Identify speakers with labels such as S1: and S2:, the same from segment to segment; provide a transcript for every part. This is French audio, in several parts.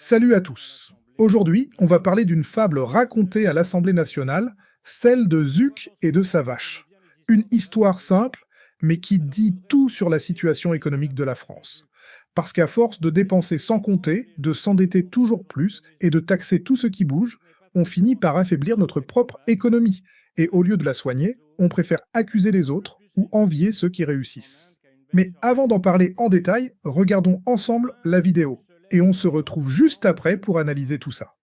S1: Salut à tous. Aujourd'hui, on va parler d'une fable racontée à l'Assemblée nationale, celle de Zuc et de sa vache. Une histoire simple, mais qui dit tout sur la situation économique de la France. Parce qu'à force de dépenser sans compter, de s'endetter toujours plus et de taxer tout ce qui bouge, on finit par affaiblir notre propre économie. Et au lieu de la soigner, on préfère accuser les autres ou envier ceux qui réussissent. Mais avant d'en parler en détail, regardons ensemble la vidéo. Et on se retrouve juste après pour analyser tout ça.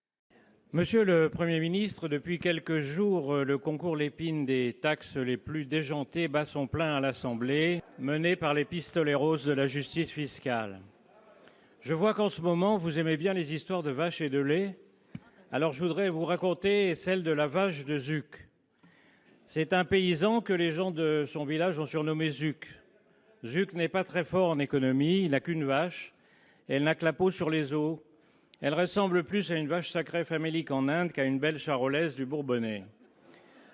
S2: Monsieur le Premier ministre, depuis quelques jours, le concours Lépine des taxes les plus déjantées bat son plein à l'Assemblée, mené par les pistolets roses de la justice fiscale. Je vois qu'en ce moment, vous aimez bien les histoires de vaches et de lait. Alors je voudrais vous raconter celle de la vache de Zuc. C'est un paysan que les gens de son village ont surnommé Zuc. Zuc n'est pas très fort en économie, il n'a qu'une vache. Elle n'a que la peau sur les os. Elle ressemble plus à une vache sacrée famélique en Inde qu'à une belle charolaise du Bourbonnais.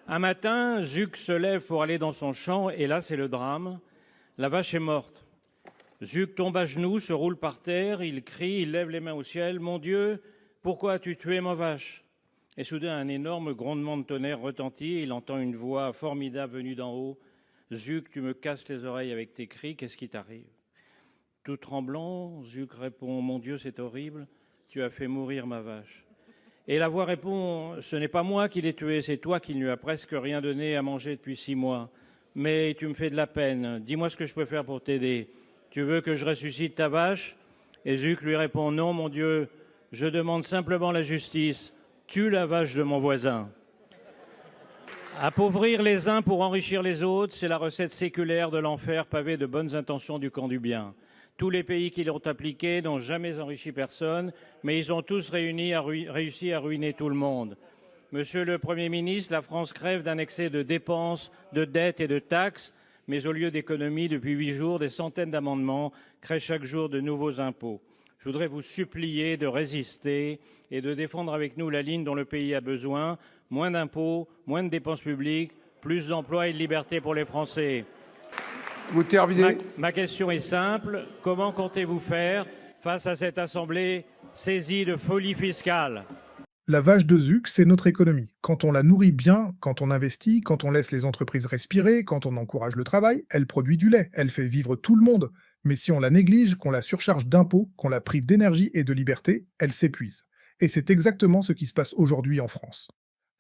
S2: Un matin, Zuc se lève pour aller dans son champ, et là, c'est le drame. La vache est morte. Zuc tombe à genoux, se roule par terre, il crie, il lève les mains au ciel. « Mon Dieu, pourquoi as-tu tué ma vache ?» Et soudain, un énorme grondement de tonnerre retentit, et il entend une voix formidable venue d'en haut. « Zuc, tu me casses les oreilles avec tes cris, qu'est-ce qui t'arrive ?» Tout tremblant, Zuc répond « Mon Dieu, c'est horrible, tu as fait mourir ma vache. » Et la voix répond « Ce n'est pas moi qui l'ai tué, c'est toi qui ne lui as presque rien donné à manger depuis 6 mois. Mais tu me fais de la peine, dis-moi ce que je peux faire pour t'aider. Tu veux que je ressuscite ta vache ?» Et Zuc lui répond « Non, mon Dieu, je demande simplement la justice, tue la vache de mon voisin. » Appauvrir les uns pour enrichir les autres, c'est la recette séculaire de l'enfer pavé de bonnes intentions du camp du bien. Tous les pays qui l'ont appliqué n'ont jamais enrichi personne, mais ils ont tous réussi à ruiner tout le monde. Monsieur le Premier ministre, la France crève d'un excès de dépenses, de dettes et de taxes, mais au lieu d'économies, depuis 8 jours, des centaines d'amendements créent chaque jour de nouveaux impôts. Je voudrais vous supplier de résister et de défendre avec nous la ligne dont le pays a besoin. Moins d'impôts, moins de dépenses publiques, plus d'emplois et de liberté pour les Français.
S3: Vous terminez.
S2: Ma question est simple. Comment comptez-vous faire face à cette Assemblée saisie de folie fiscale ?
S1: La vache de Zuc, c'est notre économie. Quand on la nourrit bien, quand on investit, quand on laisse les entreprises respirer, quand on encourage le travail, elle produit du lait, elle fait vivre tout le monde. Mais si on la néglige, qu'on la surcharge d'impôts, qu'on la prive d'énergie et de liberté, elle s'épuise. Et c'est exactement ce qui se passe aujourd'hui en France.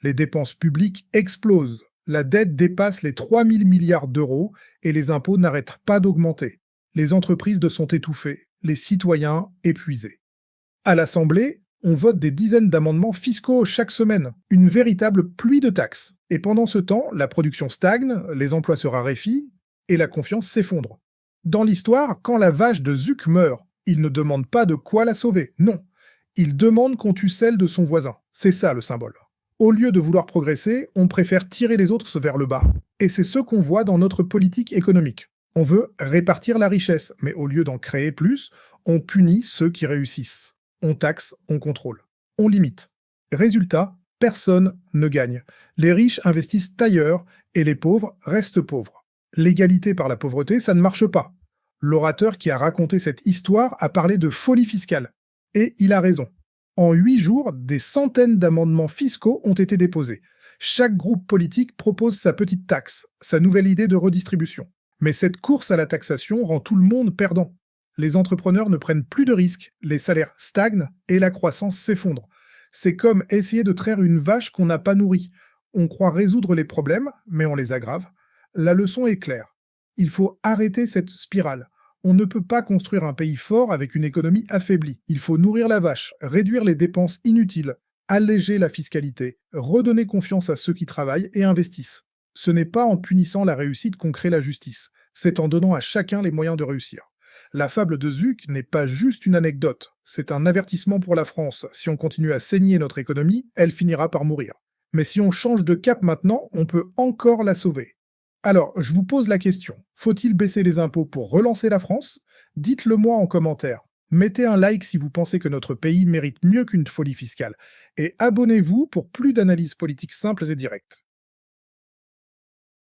S1: Les dépenses publiques explosent. La dette dépasse les 3000 milliards d'euros et les impôts n'arrêtent pas d'augmenter. Les entreprises sont étouffées, les citoyens épuisés. À l'Assemblée, on vote des dizaines d'amendements fiscaux chaque semaine, une véritable pluie de taxes. Et pendant ce temps, la production stagne, les emplois se raréfient et la confiance s'effondre. Dans l'histoire, quand la vache de Zuc meurt, il ne demande pas de quoi la sauver, non. Il demande qu'on tue celle de son voisin. C'est ça le symbole. Au lieu de vouloir progresser, on préfère tirer les autres vers le bas. Et c'est ce qu'on voit dans notre politique économique. On veut répartir la richesse, mais au lieu d'en créer plus, on punit ceux qui réussissent. On taxe, on contrôle. On limite. Résultat, personne ne gagne. Les riches investissent ailleurs et les pauvres restent pauvres. L'égalité par la pauvreté, ça ne marche pas. L'orateur qui a raconté cette histoire a parlé de folie fiscale. Et il a raison. En 8 jours, des centaines d'amendements fiscaux ont été déposés. Chaque groupe politique propose sa petite taxe, sa nouvelle idée de redistribution. Mais cette course à la taxation rend tout le monde perdant. Les entrepreneurs ne prennent plus de risques, les salaires stagnent et la croissance s'effondre. C'est comme essayer de traire une vache qu'on n'a pas nourrie. On croit résoudre les problèmes, mais on les aggrave. La leçon est claire. Il faut arrêter cette spirale. On ne peut pas construire un pays fort avec une économie affaiblie. Il faut nourrir la vache, réduire les dépenses inutiles, alléger la fiscalité, redonner confiance à ceux qui travaillent et investissent. Ce n'est pas en punissant la réussite qu'on crée la justice, c'est en donnant à chacun les moyens de réussir. La fable de Zuc n'est pas juste une anecdote, c'est un avertissement pour la France. Si on continue à saigner notre économie, elle finira par mourir. Mais si on change de cap maintenant, on peut encore la sauver. Alors, je vous pose la question, faut-il baisser les impôts pour relancer la France? Dites-le moi en commentaire. Mettez un like si vous pensez que notre pays mérite mieux qu'une folie fiscale. Et abonnez-vous pour plus d'analyses politiques simples et directes.